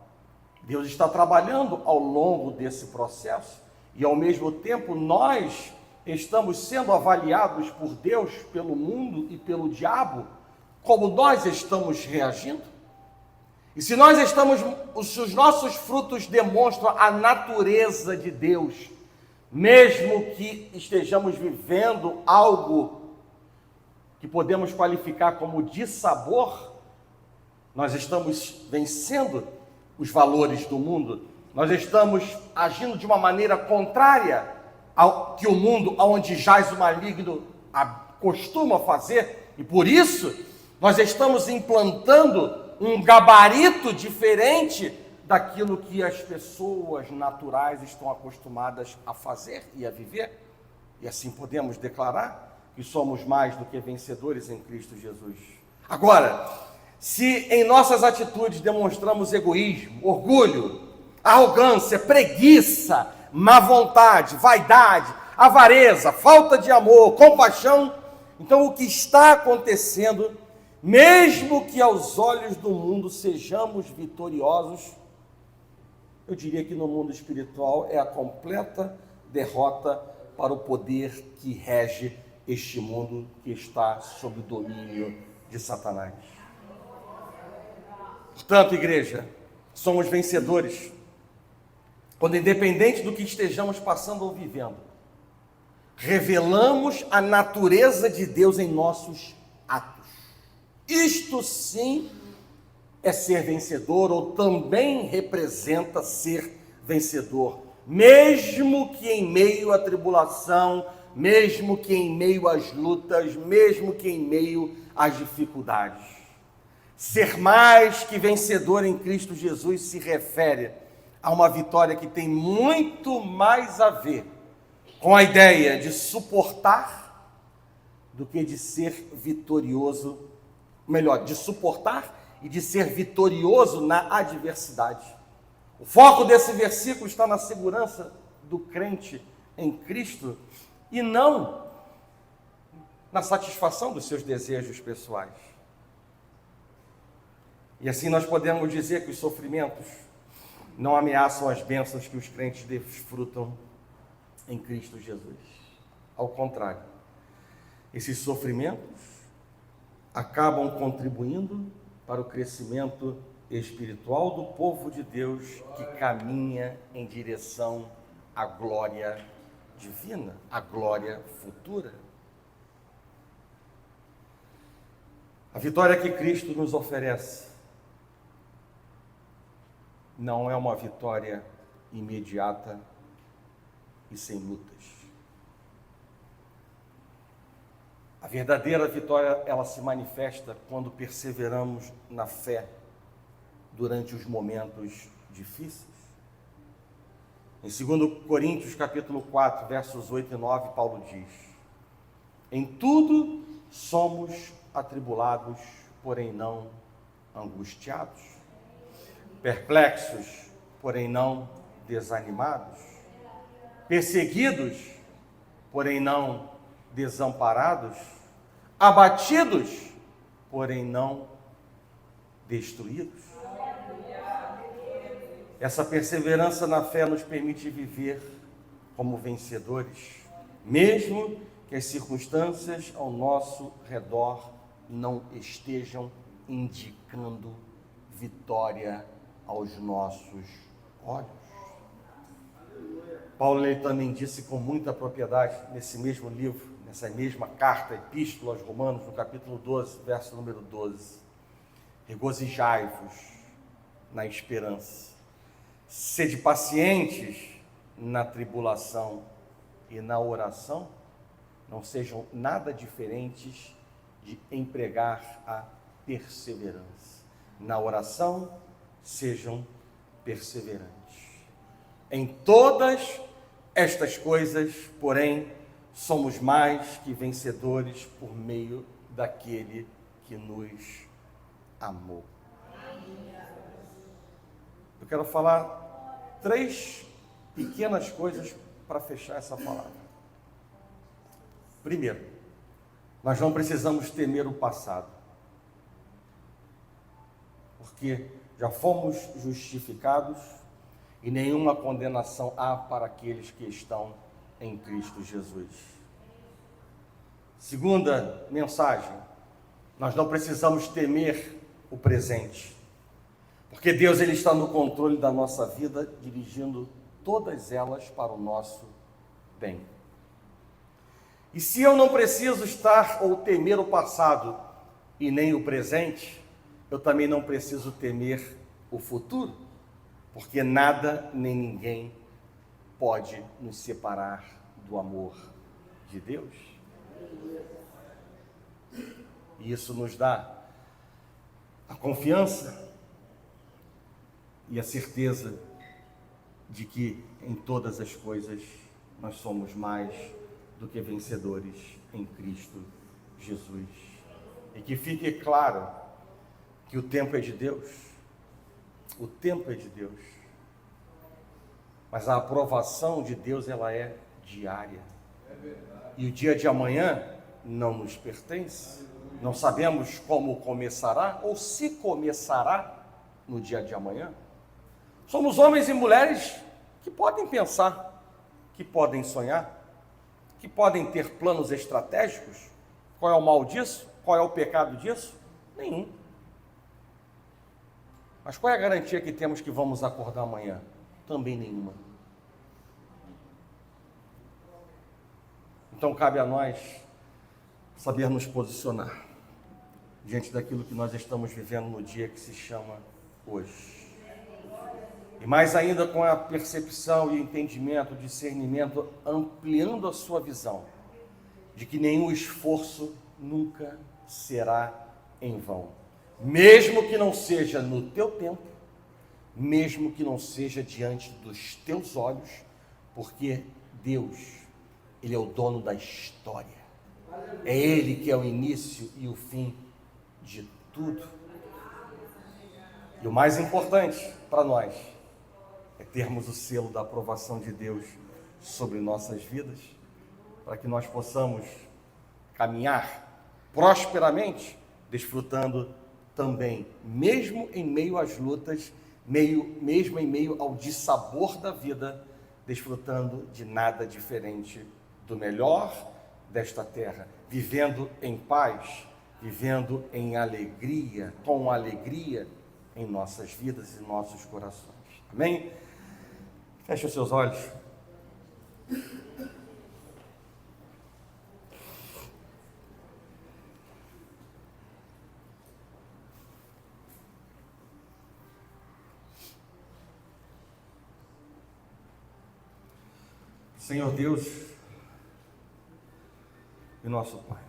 Deus está trabalhando ao longo desse processo e, ao mesmo tempo, nós estamos sendo avaliados por Deus, pelo mundo e pelo diabo, como nós estamos reagindo. E se os nossos frutos demonstram a natureza de Deus, mesmo que estejamos vivendo algo que podemos qualificar como dissabor, nós estamos vencendo os valores do mundo, nós estamos agindo de uma maneira contrária ao que o mundo, onde jaz o maligno, costuma fazer, e por isso nós estamos implantando um gabarito diferente daquilo que as pessoas naturais estão acostumadas a fazer e a viver. E assim podemos declarar que somos mais do que vencedores em Cristo Jesus. Agora, se em nossas atitudes demonstramos egoísmo, orgulho, arrogância, preguiça, má vontade, vaidade, avareza, falta de amor, compaixão, então o que está acontecendo, mesmo que aos olhos do mundo sejamos vitoriosos, eu diria que no mundo espiritual é a completa derrota para o poder que rege este mundo que está sob o domínio de Satanás. Portanto, igreja, somos vencedores quando, independente do que estejamos passando ou vivendo, revelamos a natureza de Deus em nossos atos. Isto sim é ser vencedor, ou também representa ser vencedor, mesmo que em meio à tribulação, mesmo que em meio às lutas, mesmo que em meio às dificuldades. Ser mais que vencedor em Cristo Jesus se refere a uma vitória que tem muito mais a ver com a ideia de suportar do que de ser vitorioso, melhor, de suportar e de ser vitorioso na adversidade. O foco desse versículo está na segurança do crente em Cristo e não na satisfação dos seus desejos pessoais. E assim nós podemos dizer que os sofrimentos não ameaçam as bênçãos que os crentes desfrutam em Cristo Jesus. Ao contrário, esses sofrimentos acabam contribuindo para o crescimento espiritual do povo de Deus que caminha em direção à glória divina, à glória futura. A vitória que Cristo nos oferece não é uma vitória imediata e sem lutas. A verdadeira vitória, ela se manifesta quando perseveramos na fé durante os momentos difíceis. Em 2 Coríntios, capítulo 4, versos 8 e 9, Paulo diz: em tudo somos atribulados, porém não angustiados, perplexos, porém não desanimados, perseguidos, porém não desamparados, abatidos, porém não destruídos. Essa perseverança na fé nos permite viver como vencedores, mesmo que as circunstâncias ao nosso redor não estejam indicando vitória aos nossos olhos. Paulo ele também disse com muita propriedade nesse mesmo livro, nessa mesma carta, epístola aos Romanos, no capítulo 12, verso número 12: regozijai-vos na esperança, sede pacientes na tribulação e na oração, não sejam nada diferentes de empregar a perseverança. Na oração, sejam perseverantes. Em todas estas coisas, porém, somos mais que vencedores por meio daquele que nos amou. Eu quero falar 3 pequenas coisas para fechar essa palavra. Primeiro, nós não precisamos temer o passado, porque já fomos justificados e nenhuma condenação há para aqueles que estão em Cristo Jesus. Segunda mensagem, nós não precisamos temer o presente, porque Deus ele está no controle da nossa vida, dirigindo todas elas para o nosso bem. E se eu não preciso estar ou temer o passado e nem o presente, eu também não preciso temer o futuro, porque nada nem ninguém pode nos separar do amor de Deus. E isso nos dá a confiança e a certeza de que em todas as coisas nós somos mais do que vencedores em Cristo Jesus. E que fique claro que o tempo é de Deus, o tempo é de Deus, mas a aprovação de Deus ela é diária. E o dia de amanhã não nos pertence. Não sabemos como começará ou se começará no dia de amanhã. Somos homens e mulheres que podem pensar, que podem sonhar, que podem ter planos estratégicos. Qual é o mal disso? Qual é o pecado disso? Nenhum. Mas qual é a garantia que temos que vamos acordar amanhã? Também nenhuma. Então cabe a nós saber nos posicionar diante daquilo que nós estamos vivendo no dia que se chama hoje. E mais ainda com a percepção e entendimento, discernimento, ampliando a sua visão de que nenhum esforço nunca será em vão. Mesmo que não seja no teu tempo, mesmo que não seja diante dos teus olhos, porque Deus, Ele é o dono da história. É Ele que é o início e o fim de tudo. E o mais importante para nós é termos o selo da aprovação de Deus sobre nossas vidas, para que nós possamos caminhar prosperamente, desfrutando também, mesmo em meio às lutas, mesmo em meio ao dissabor da vida, desfrutando de nada diferente do melhor desta terra, vivendo em paz, vivendo em alegria, com alegria em nossas vidas e nossos corações. Amém? Feche os seus olhos. Senhor Deus e nosso Pai,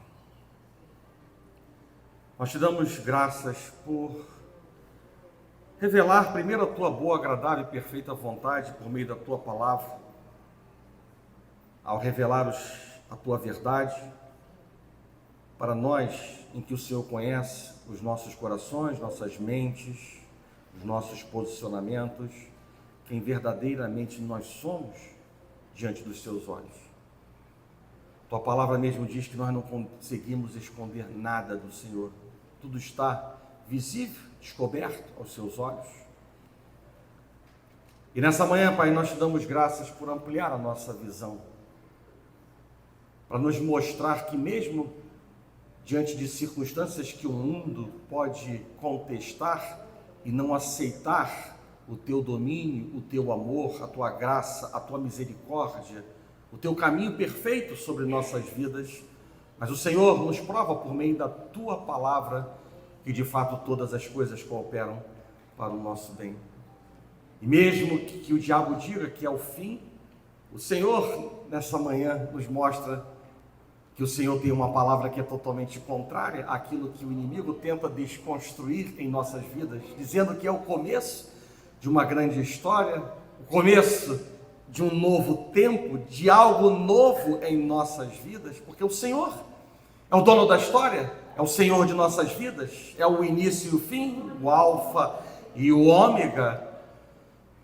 Nós te damos graças por revelar primeiro a tua boa, agradável e perfeita vontade por meio da tua palavra, ao revelar a tua verdade para nós, em que o Senhor conhece os nossos corações, nossas mentes, os nossos posicionamentos, quem verdadeiramente nós somos diante dos seus olhos. Tua palavra mesmo diz que nós não conseguimos esconder nada do Senhor. Tudo está visível, descoberto aos seus olhos. E nessa manhã, Pai, nós te damos graças por ampliar a nossa visão, para nos mostrar que mesmo diante de circunstâncias que o mundo pode contestar e não aceitar o teu domínio, o teu amor, a tua graça, a tua misericórdia, o teu caminho perfeito sobre nossas vidas, mas o Senhor nos prova por meio da tua palavra que de fato todas as coisas cooperam para o nosso bem. E mesmo que o diabo diga que é o fim, o Senhor nessa manhã nos mostra que o Senhor tem uma palavra que é totalmente contrária àquilo que o inimigo tenta desconstruir em nossas vidas, dizendo que é o começo de uma grande história, o começo de um novo tempo, de algo novo em nossas vidas, porque o Senhor é o dono da história, é o Senhor de nossas vidas, é o início e o fim, o alfa e o ômega.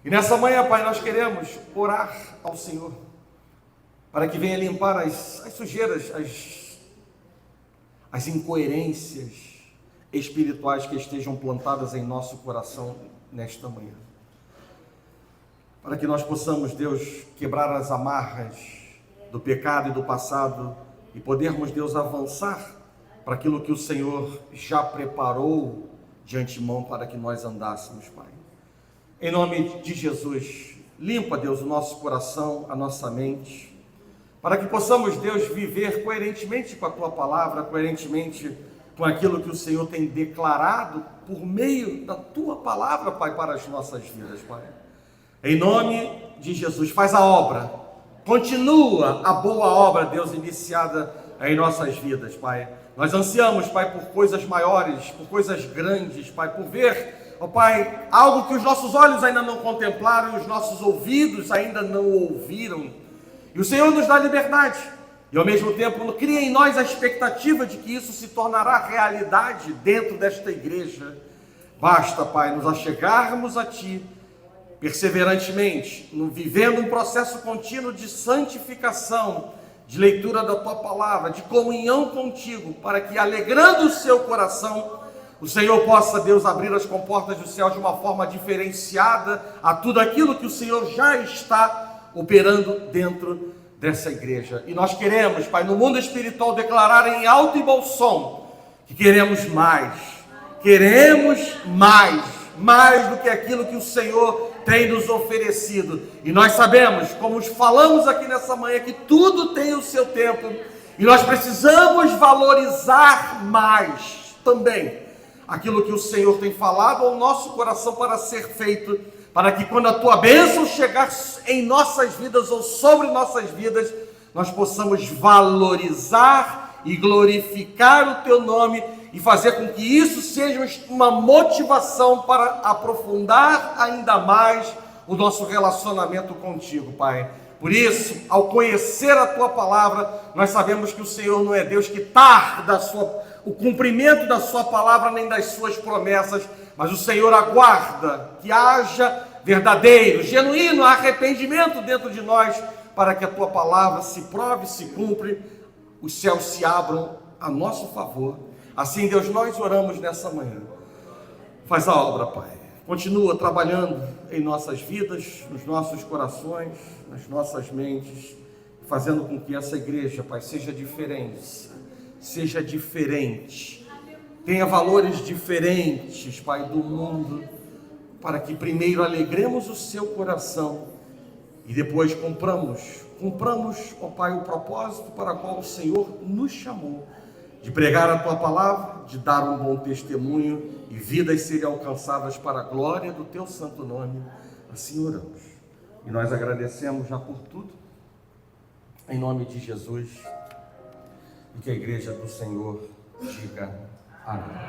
E nessa manhã, Pai, nós queremos orar ao Senhor, para que venha limpar as sujeiras, as incoerências espirituais que estejam plantadas em nosso coração nesta manhã. Para que nós possamos, Deus, quebrar as amarras do pecado e do passado e podermos, Deus, avançar para aquilo que o Senhor já preparou de antemão para que nós andássemos, Pai. Em nome de Jesus, limpa, Deus, o nosso coração, a nossa mente, para que possamos, Deus, viver coerentemente com a Tua palavra, coerentemente com aquilo que o Senhor tem declarado por meio da Tua palavra, Pai, para as nossas vidas, Pai. Em nome de Jesus, faz a obra, continua a boa obra, Deus, iniciada em nossas vidas, Pai. Nós ansiamos, Pai, por coisas maiores, por coisas grandes, Pai, por ver, ó Pai, algo que os nossos olhos ainda não contemplaram e os nossos ouvidos ainda não ouviram. E o Senhor nos dá liberdade e ao mesmo tempo cria em nós a expectativa de que isso se tornará realidade dentro desta igreja. Basta, Pai, nos achegarmos a Ti perseverantemente, vivendo um processo contínuo de santificação, de leitura da Tua palavra, de comunhão contigo, para que, alegrando o seu coração, o Senhor possa, Deus, abrir as comportas do céu de uma forma diferenciada a tudo aquilo que o Senhor já está operando dentro dessa igreja. E nós queremos, Pai, no mundo espiritual declarar em alto e bom som que queremos mais do que aquilo que o Senhor tem nos oferecido. E nós sabemos, como falamos aqui nessa manhã, que tudo tem o seu tempo e nós precisamos valorizar mais também aquilo que o Senhor tem falado ao nosso coração para ser feito, para que quando a Tua bênção chegar em nossas vidas ou sobre nossas vidas, nós possamos valorizar e glorificar o Teu nome e fazer com que isso seja uma motivação para aprofundar ainda mais o nosso relacionamento contigo, Pai. Por isso, ao conhecer a Tua palavra, nós sabemos que o Senhor não é Deus que tarda o cumprimento da Sua palavra nem das Suas promessas, mas o Senhor aguarda que haja verdadeiro, genuíno arrependimento dentro de nós, para que a Tua palavra se prove, se cumpre, os céus se abram a nosso favor. Assim, Deus, nós oramos nessa manhã. Faz a obra, Pai. Continua trabalhando em nossas vidas, nos nossos corações, nas nossas mentes, fazendo com que essa igreja, Pai, seja diferente, tenha valores diferentes, Pai, do mundo, para que primeiro alegremos o seu coração e depois cumpramos, ó Pai, o propósito para o qual o Senhor nos chamou, de pregar a Tua palavra, de dar um bom testemunho e vidas serem alcançadas para a glória do Teu santo nome. Assim oramos. E nós agradecemos já por tudo, em nome de Jesus, e que a igreja do Senhor diga Amém.